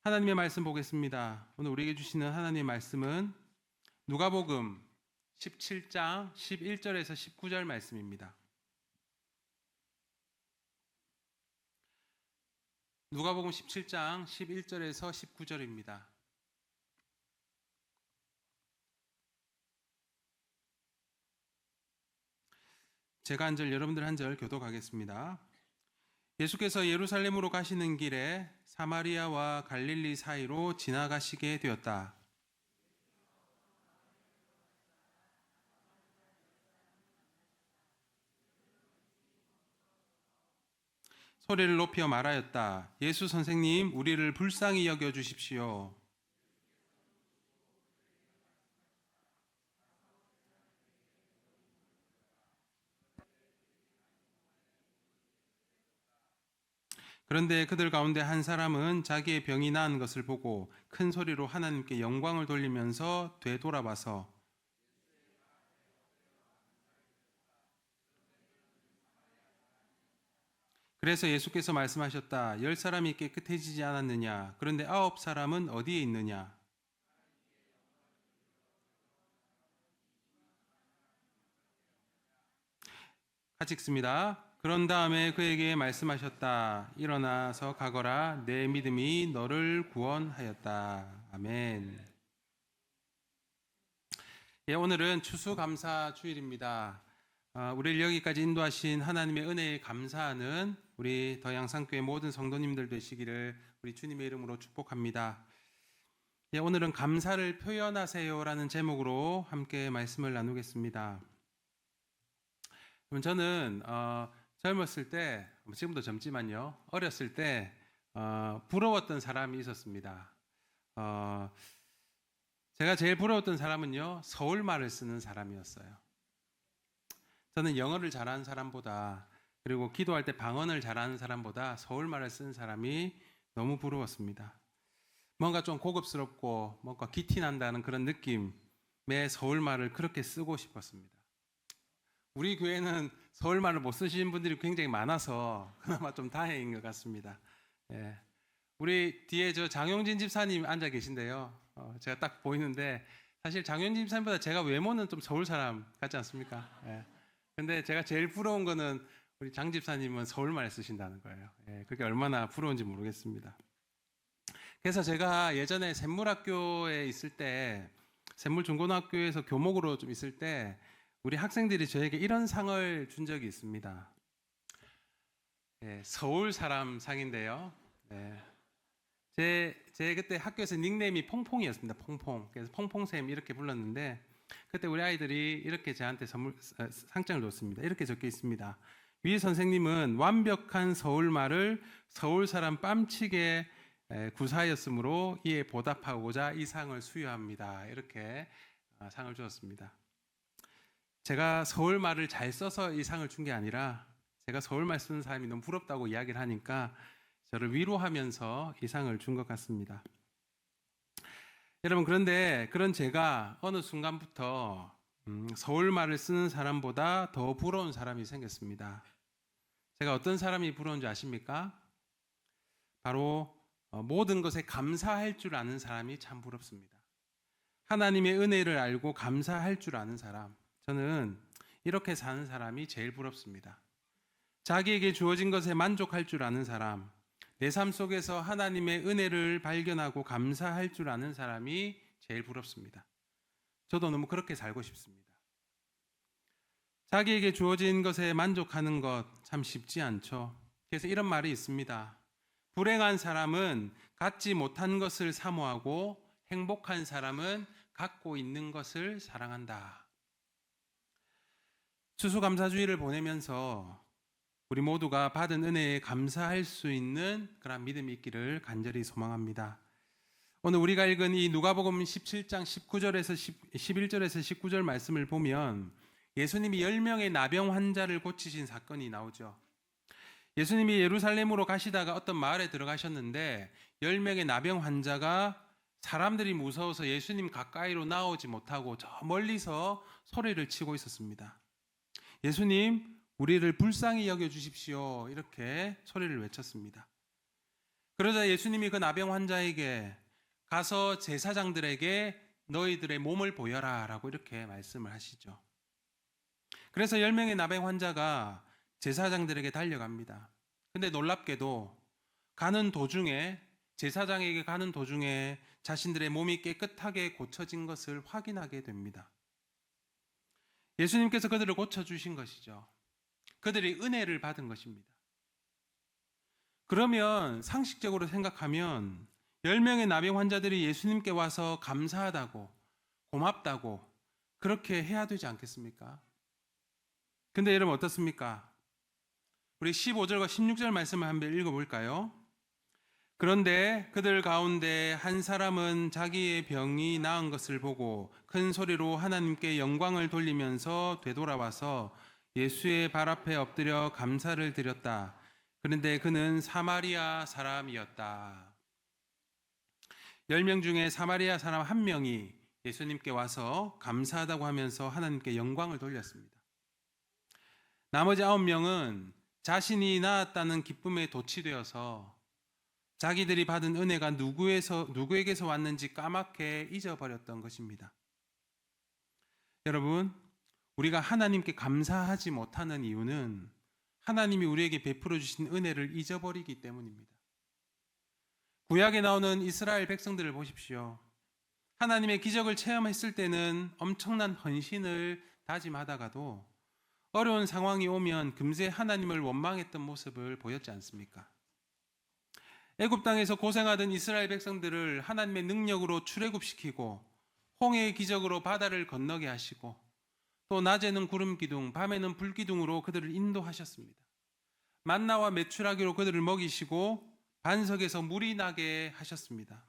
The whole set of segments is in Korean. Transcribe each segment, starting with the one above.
하나님의 말씀 보겠습니다. 오늘 우리에게 주시는 하나님의 말씀은 누가복음 17장 11절에서 19절 말씀입니다. 누가복음 17장 11절에서 19절입니다. 제가 한 절, 여러분들 한 절 교독하겠습니다. 예수께서 예루살렘으로 가시는 길에 사마리아와 갈릴리 사이로 지나가시게 되었다. 소리를 높여 말하였다. 예수 선생님, 우리를 불쌍히 여겨 주십시오. 그런데 그들 가운데 한 사람은 자기의 병이 나은 것을 보고 큰 소리로 하나님께 영광을 돌리면서 되돌아봐서 그래서 예수께서 말씀하셨다. 10사람이 깨끗해지지 않았느냐? 그런데 9사람은 어디에 있느냐? 같이 읽습니다. 그런 다음에 그에게 말씀하셨다. 일어나서 가거라. 내 믿음이 너를 구원하였다. 아멘. 예, 오늘은 추수감사 주일입니다. 우리를 여기까지 인도하신 하나님의 은혜에 감사하는 우리 더양산교회 모든 성도님들 되시기를 우리 주님의 이름으로 축복합니다. 예, 오늘은 감사를 표현하세요라는 제목으로 함께 말씀을 나누겠습니다. 저는 젊었을 때, 지금도 젊지만요, 어렸을 때 부러웠던 사람이 있었습니다. 제가 제일 부러웠던 사람은요, 서울말을 쓰는 사람이었어요. 저는 영어를 잘하는 사람보다, 그리고 기도할 때 방언을 잘하는 사람보다 서울말을 쓰는 사람이 너무 부러웠습니다. 뭔가 좀 고급스럽고 뭔가 기티 난다는 그런 느낌의 서울말을 그렇게 쓰고 싶었습니다. 우리 교회는 서울말을 못 쓰시는 분들이 굉장히 많아서 그나마 좀 다행인 것 같습니다. 예. 우리 뒤에 저 장용진 집사님 앉아 계신데요. 제가 딱 보이는데 사실 장용진 집사님보다 제가 외모는 좀 서울 사람 같지 않습니까? 예. 근데 제가 제일 부러운 거는 우리 장 집사님은 서울말 쓰신다는 거예요. 예. 그게 얼마나 부러운지 모르겠습니다. 그래서 제가 예전에 샘물학교에 있을 때, 샘물중고등학교에서 교목으로 좀 있을 때 우리 학생들이 저에게 이런 상을 준 적이 있습니다. 예, 서울 사람 상인데요. 예. 제 그때 학교에서 닉네임이 퐁퐁이었습니다. 퐁퐁. 그래서 퐁퐁쌤 이렇게 불렀는데 그때 우리 아이들이 이렇게 저한테 상장을 줬습니다. 이렇게 적혀 있습니다. 위 선생님은 완벽한 서울말을 서울 사람 뺨치게 구사하였으므로 이에 보답하고자 이 상을 수여합니다. 이렇게 상을 주었습니다. 제가 서울말을 잘 써서 이 상을 준 게 아니라 제가 서울말 쓰는 사람이 너무 부럽다고 이야기를 하니까 저를 위로하면서 이 상을 준 것 같습니다. 여러분, 그런데 그런 제가 어느 순간부터 서울말을 쓰는 사람보다 더 부러운 사람이 생겼습니다. 제가 어떤 사람이 부러운 줄 아십니까? 바로 모든 것에 감사할 줄 아는 사람이 참 부럽습니다. 하나님의 은혜를 알고 감사할 줄 아는 사람, 저는 이렇게 사는 사람이 제일 부럽습니다. 자기에게 주어진 것에 만족할 줄 아는 사람, 내 삶 속에서 하나님의 은혜를 발견하고 감사할 줄 아는 사람이 제일 부럽습니다. 저도 너무 그렇게 살고 싶습니다. 자기에게 주어진 것에 만족하는 것 참 쉽지 않죠. 그래서 이런 말이 있습니다. 불행한 사람은 갖지 못한 것을 사모하고 행복한 사람은 갖고 있는 것을 사랑한다. 추수감사주의를 보내면서 우리 모두가 받은 은혜에 감사할 수 있는 그런 믿음이 있기를 간절히 소망합니다. 오늘 우리가 읽은 이 누가복음 17장 19절에서 11절에서 19절 말씀을 보면 예수님이 10명의 나병 환자를 고치신 사건이 나오죠. 예수님이 예루살렘으로 가시다가 어떤 마을에 들어가셨는데 10명의 나병 환자가 사람들이 무서워서 예수님 가까이로 나오지 못하고 저 멀리서 소리를 치고 있었습니다. 예수님, 우리를 불쌍히 여겨 주십시오. 이렇게 소리를 외쳤습니다. 그러자 예수님이 그 나병 환자에게 가서 제사장들에게 너희들의 몸을 보여라 라고 이렇게 말씀을 하시죠. 그래서 10명의 나병 환자가 제사장들에게 달려갑니다. 근데 놀랍게도 제사장에게 가는 도중에 자신들의 몸이 깨끗하게 고쳐진 것을 확인하게 됩니다. 예수님께서 그들을 고쳐주신 것이죠. 그들이 은혜를 받은 것입니다. 그러면 상식적으로 생각하면 10명의 나병 환자들이 예수님께 와서 감사하다고, 고맙다고 그렇게 해야 되지 않겠습니까? 근데 여러분 어떻습니까? 우리 15절과 16절 말씀을 한번 읽어볼까요? 그런데 그들 가운데 한 사람은 자기의 병이 나은 것을 보고 큰 소리로 하나님께 영광을 돌리면서 되돌아와서 예수의 발 앞에 엎드려 감사를 드렸다. 그런데 그는 사마리아 사람이었다. 10명 중에 사마리아 사람 1명이 예수님께 와서 감사하다고 하면서 하나님께 영광을 돌렸습니다. 나머지 9명은 자신이 나았다는 기쁨에 도취되어서 자기들이 받은 은혜가 누구에게서 왔는지 까맣게 잊어버렸던 것입니다. 여러분, 우리가 하나님께 감사하지 못하는 이유는 하나님이 우리에게 베풀어 주신 은혜를 잊어버리기 때문입니다. 구약에 나오는 이스라엘 백성들을 보십시오. 하나님의 기적을 체험했을 때는 엄청난 헌신을 다짐하다가도 어려운 상황이 오면 금세 하나님을 원망했던 모습을 보였지 않습니까? 애굽 땅에서 고생하던 이스라엘 백성들을 하나님의 능력으로 출애굽시키고 홍해의 기적으로 바다를 건너게 하시고 또 낮에는 구름 기둥, 밤에는 불 기둥으로 그들을 인도하셨습니다. 만나와 메추라기로 그들을 먹이시고 반석에서 물이 나게 하셨습니다.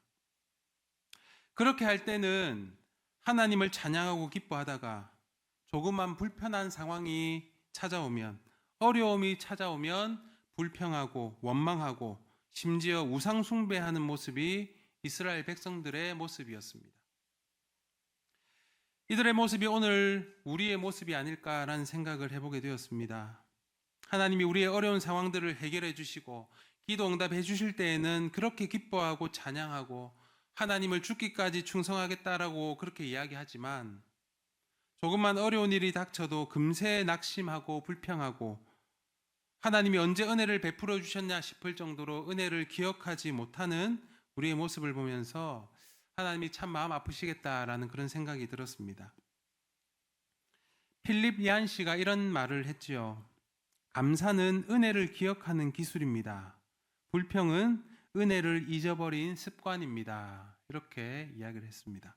그렇게 할 때는 하나님을 찬양하고 기뻐하다가 조금만 불편한 상황이 찾아오면, 어려움이 찾아오면 불평하고 원망하고 심지어 우상 숭배하는 모습이 이스라엘 백성들의 모습이었습니다. 이들의 모습이 오늘 우리의 모습이 아닐까라는 생각을 해보게 되었습니다. 하나님이 우리의 어려운 상황들을 해결해 주시고 기도 응답해 주실 때에는 그렇게 기뻐하고 찬양하고 하나님을 죽기까지 충성하겠다라고 그렇게 이야기하지만 조금만 어려운 일이 닥쳐도 금세 낙심하고 불평하고 하나님이 언제 은혜를 베풀어 주셨냐 싶을 정도로 은혜를 기억하지 못하는 우리의 모습을 보면서 하나님이 참 마음 아프시겠다라는 그런 생각이 들었습니다. 필립 이안 씨가 이런 말을 했지요. 감사는 은혜를 기억하는 기술입니다. 불평은 은혜를 잊어버린 습관입니다. 이렇게 이야기를 했습니다.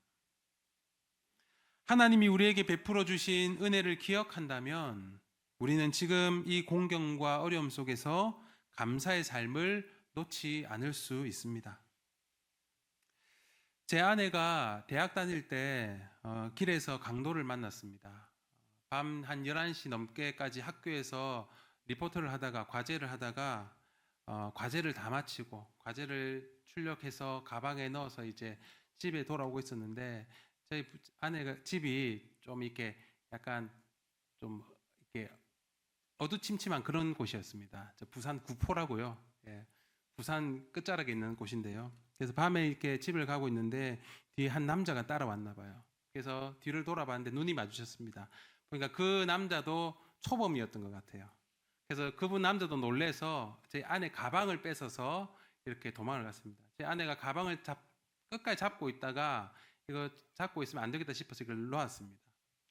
하나님이 우리에게 베풀어 주신 은혜를 기억한다면 우리는 지금 이 공경과 어려움 속에서 감사의 삶을 놓지 않을 수 있습니다. 제 아내가 대학 다닐 때 길에서 강도를 만났습니다. 밤 한 11시 넘게까지 학교에서 리포트를 하다가 과제를 하다가 과제를 다 마치고 과제를 출력해서 가방에 넣어서 이제 집에 돌아오고 있었는데 저희 아내가 집이 좀 이렇게 약간 좀 이렇게 어두침침한 그런 곳이었습니다. 부산 구포라고요. 예, 부산 끝자락에 있는 곳인데요. 그래서 밤에 이렇게 집을 가고 있는데 뒤에 한 남자가 따라왔나 봐요. 그래서 뒤를 돌아봤는데 눈이 마주쳤습니다. 그러니까 그 남자도 초범이었던 것 같아요. 그래서 그분 남자도 놀래서 제 아내 가방을 뺏어서 이렇게 도망을 갔습니다. 제 아내가 가방을 끝까지 잡고 있다가 이거 잡고 있으면 안 되겠다 싶어서 이걸 놓았습니다.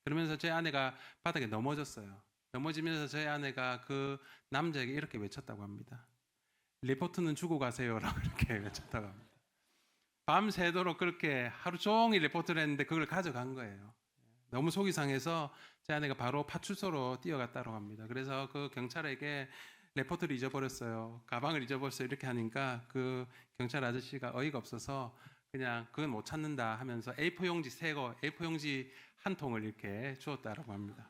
그러면서 제 아내가 바닥에 넘어졌어요. 넘어지면서 제 아내가 그 남자에게 이렇게 외쳤다고 합니다. 리포트는 주고 가세요라고 이렇게 외쳤다고 합니다. 밤새도록 그렇게 하루 종일 리포트를 했는데 그걸 가져간 거예요. 너무 속이 상해서 제 아내가 바로 파출소로 뛰어갔다고 합니다. 그래서 그 경찰에게 레포트를 잊어버렸어요. 가방을 잊어버렸어요. 이렇게 하니까 그 경찰 아저씨가 어이가 없어서 그냥 그건 못 찾는다 하면서 A4 용지 새거 A4 용지 한 통을 이렇게 주었다고 합니다.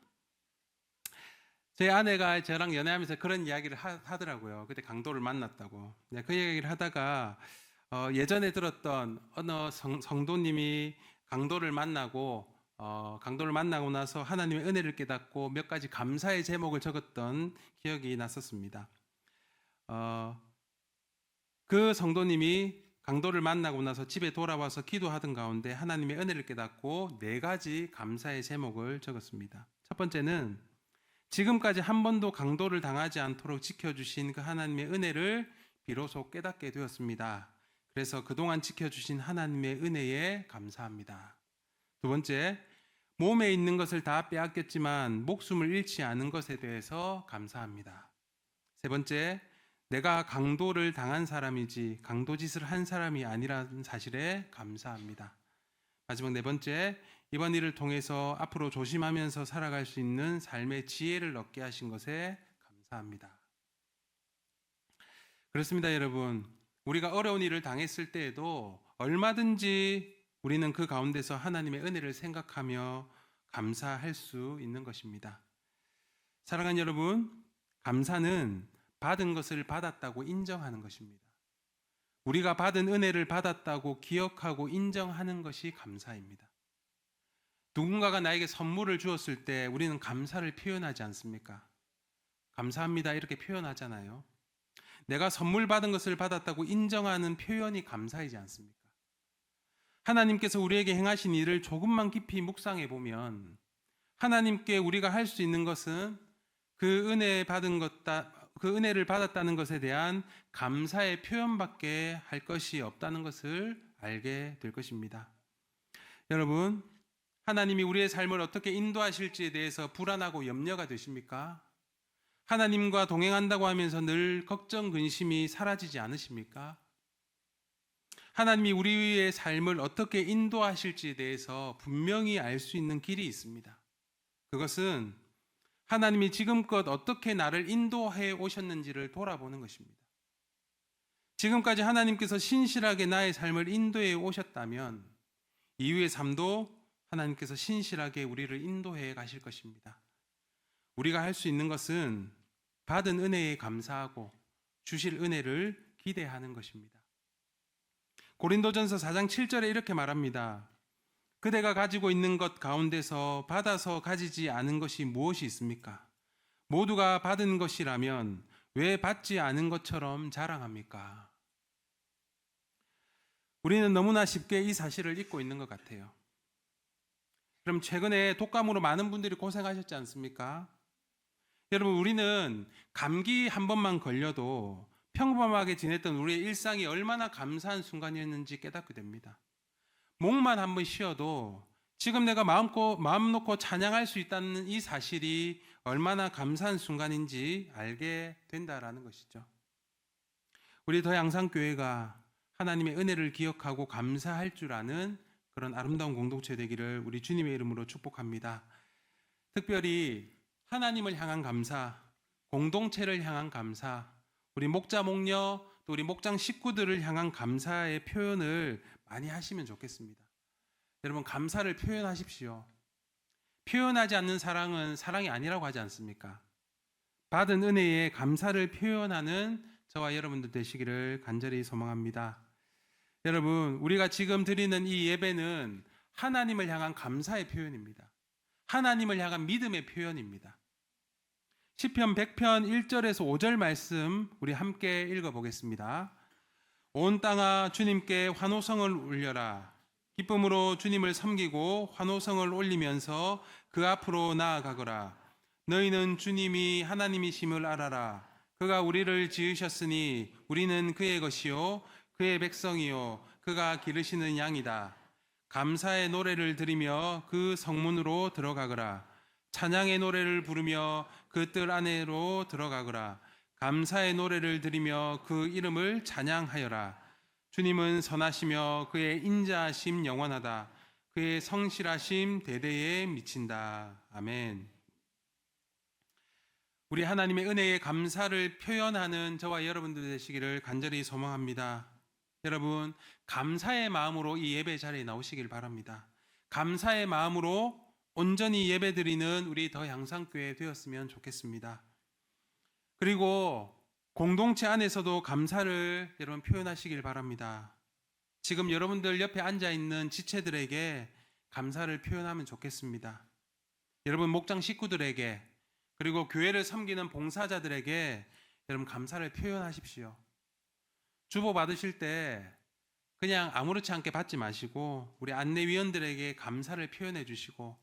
제 아내가 저랑 연애하면서 그런 이야기를 하더라고요. 그때 강도를 만났다고. 그 얘기를 하다가 예전에 들었던 어느 성도님이 강도를 만나고 나서 하나님의 은혜를 깨닫고 몇 가지 감사의 제목을 적었던 기억이 났었습니다. 그 성도님이 강도를 만나고 나서 집에 돌아와서 기도하던 가운데 하나님의 은혜를 깨닫고 4가지 감사의 제목을 적었습니다. 첫 번째는 지금까지 한 번도 강도를 당하지 않도록 지켜주신 그 하나님의 은혜를 비로소 깨닫게 되었습니다. 그래서 그동안 지켜주신 하나님의 은혜에 감사합니다. 두 번째, 몸에 있는 것을 다 빼앗겼지만 목숨을 잃지 않은 것에 대해서 감사합니다. 세 번째, 내가 강도를 당한 사람이지 강도짓을 한 사람이 아니라는 사실에 감사합니다. 마지막 4번째, 이번 일을 통해서 앞으로 조심하면서 살아갈 수 있는 삶의 지혜를 얻게 하신 것에 감사합니다. 그렇습니다, 여러분. 우리가 어려운 일을 당했을 때에도 얼마든지 우리는 그 가운데서 하나님의 은혜를 생각하며 감사할 수 있는 것입니다. 사랑하는 여러분, 감사는 받은 것을 받았다고 인정하는 것입니다. 우리가 받은 은혜를 받았다고 기억하고 인정하는 것이 감사입니다. 누군가가 나에게 선물을 주었을 때 우리는 감사를 표현하지 않습니까? 감사합니다 이렇게 표현하잖아요. 내가 선물 받은 것을 받았다고 인정하는 표현이 감사이지 않습니까? 하나님께서 우리에게 행하신 일을 조금만 깊이 묵상해 보면 하나님께 우리가 할 수 있는 것은 그 은혜를 받았다는 것에 대한 감사의 표현밖에 할 것이 없다는 것을 알게 될 것입니다. 여러분, 하나님이 우리의 삶을 어떻게 인도하실지에 대해서 불안하고 염려가 되십니까? 하나님과 동행한다고 하면서 늘 걱정, 근심이 사라지지 않으십니까? 하나님이 우리의 삶을 어떻게 인도하실지에 대해서 분명히 알 수 있는 길이 있습니다. 그것은 하나님이 지금껏 어떻게 나를 인도해 오셨는지를 돌아보는 것입니다. 지금까지 하나님께서 신실하게 나의 삶을 인도해 오셨다면 이후의 삶도 하나님께서 신실하게 우리를 인도해 가실 것입니다. 우리가 할 수 있는 것은 받은 은혜에 감사하고 주실 은혜를 기대하는 것입니다. 고린도전서 4장 7절에 이렇게 말합니다. 그대가 가지고 있는 것 가운데서 받아서 가지지 않은 것이 무엇이 있습니까? 모두가 받은 것이라면 왜 받지 않은 것처럼 자랑합니까? 우리는 너무나 쉽게 이 사실을 잊고 있는 것 같아요. 그럼 최근에 독감으로 많은 분들이 고생하셨지 않습니까? 여러분, 우리는 감기 한 번만 걸려도 평범하게 지냈던 우리의 일상이 얼마나 감사한 순간이었는지 깨닫게 됩니다. 목만 한번 쉬어도 지금 내가 마음 놓고 찬양할 수 있다는 이 사실이 얼마나 감사한 순간인지 알게 된다라는 것이죠. 우리 더 양산교회가 하나님의 은혜를 기억하고 감사할 줄 아는 그런 아름다운 공동체 되기를 우리 주님의 이름으로 축복합니다. 특별히 하나님을 향한 감사, 공동체를 향한 감사, 우리 목자 목녀 또 우리 목장 식구들을 향한 감사의 표현을 많이 하시면 좋겠습니다. 여러분, 감사를 표현하십시오. 표현하지 않는 사랑은 사랑이 아니라고 하지 않습니까? 받은 은혜에 감사를 표현하는 저와 여러분들 되시기를 간절히 소망합니다. 여러분, 우리가 지금 드리는 이 예배는 하나님을 향한 감사의 표현입니다. 하나님을 향한 믿음의 표현입니다. 시편 100편 1절에서 5절 말씀 우리 함께 읽어보겠습니다. 온 땅아 주님께 환호성을 울려라. 기쁨으로 주님을 섬기고 환호성을 올리면서 그 앞으로 나아가거라. 너희는 주님이 하나님이심을 알아라. 그가 우리를 지으셨으니 우리는 그의 것이요 그의 백성이요 그가 기르시는 양이다. 감사의 노래를 드리며 그 성문으로 들어가거라. 찬양의 노래를 부르며 그 뜰 안으로 들어가거라. 감사의 노래를 드리며 그 이름을 찬양하여라. 주님은 선하시며 그의 인자하심 영원하다. 그의 성실하심 대대에 미친다. 아멘. 우리 하나님의 은혜에 감사를 표현하는 저와 여러분들 되시기를 간절히 소망합니다. 여러분, 감사의 마음으로 이 예배 자리에 나오시길 바랍니다. 감사의 마음으로 온전히 예배드리는 우리 더 양산교회 되었으면 좋겠습니다. 그리고 공동체 안에서도 감사를 여러분 표현하시길 바랍니다. 지금 여러분들 옆에 앉아있는 지체들에게 감사를 표현하면 좋겠습니다. 여러분 목장 식구들에게 그리고 교회를 섬기는 봉사자들에게 여러분 감사를 표현하십시오. 주보 받으실 때 그냥 아무렇지 않게 받지 마시고 우리 안내위원들에게 감사를 표현해 주시고,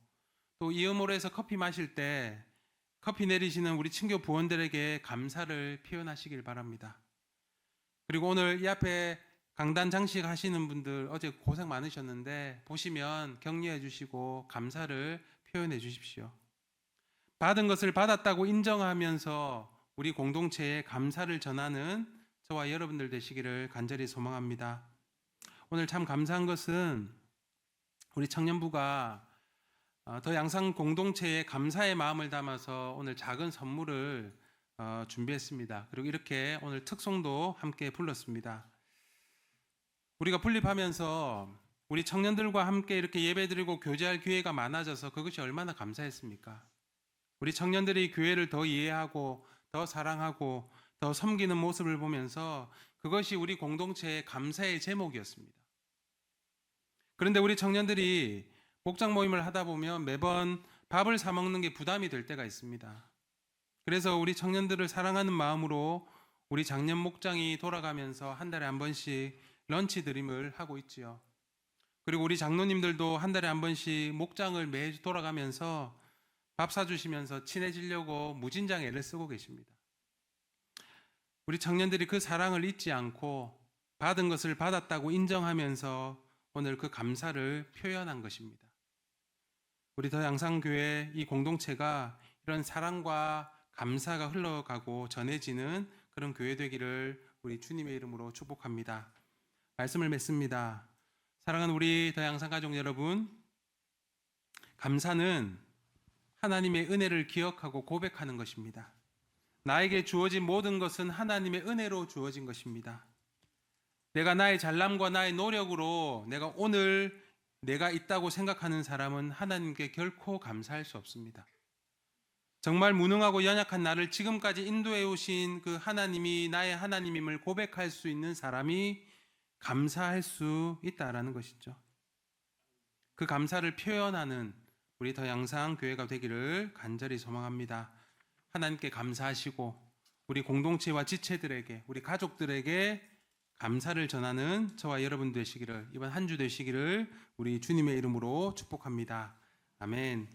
또 이음홀에서 커피 마실 때 커피 내리시는 우리 친교 부원들에게 감사를 표현하시길 바랍니다. 그리고 오늘 이 앞에 강단 장식 하시는 분들 어제 고생 많으셨는데 보시면 격려해 주시고 감사를 표현해 주십시오. 받은 것을 받았다고 인정하면서 우리 공동체에 감사를 전하는 저와 여러분들 되시기를 간절히 소망합니다. 오늘 참 감사한 것은 우리 청년부가 더 양상 공동체에 감사의 마음을 담아서 오늘 작은 선물을 준비했습니다. 그리고 이렇게 오늘 특송도 함께 불렀습니다. 우리가 분립하면서 우리 청년들과 함께 이렇게 예배드리고 교제할 기회가 많아져서 그것이 얼마나 감사했습니까? 우리 청년들이 교회를 더 이해하고 더 사랑하고 더 섬기는 모습을 보면서 그것이 우리 공동체의 감사의 제목이었습니다. 그런데 우리 청년들이 목장 모임을 하다 보면 매번 밥을 사 먹는 게 부담이 될 때가 있습니다. 그래서 우리 청년들을 사랑하는 마음으로 우리 작년 목장이 돌아가면서 한 달에 한 번씩 런치 드림을 하고 있지요. 그리고 우리 장로님들도 한 달에 한 번씩 목장을 매주 돌아가면서 밥 사주시면서 친해지려고 무진장 애를 쓰고 계십니다. 우리 청년들이 그 사랑을 잊지 않고 받은 것을 받았다고 인정하면서 오늘 그 감사를 표현한 것입니다. 우리 더 양상교회 이 공동체가 이런 사랑과 감사가 흘러가고 전해지는 그런 교회 되기를 우리 주님의 이름으로 축복합니다. 말씀을 맺습니다. 사랑하는 우리 더 양상 가족 여러분, 감사는 하나님의 은혜를 기억하고 고백하는 것입니다. 나에게 주어진 모든 것은 하나님의 은혜로 주어진 것입니다. 내가 나의 잘남과 나의 노력으로 내가 오늘 내가 있다고 생각하는 사람은 하나님께 결코 감사할 수 없습니다. 정말 무능하고 연약한 나를 지금까지 인도해 오신 그 하나님이 나의 하나님임을 고백할 수 있는 사람이 감사할 수 있다라는 것이죠. 그 감사를 표현하는 우리 더 양상 교회가 되기를 간절히 소망합니다. 하나님께 감사하시고 우리 공동체와 지체들에게, 우리 가족들에게 감사를 전하는 저와 여러분 되시기를, 이번 한 주 되시기를 우리 주님의 이름으로 축복합니다. 아멘.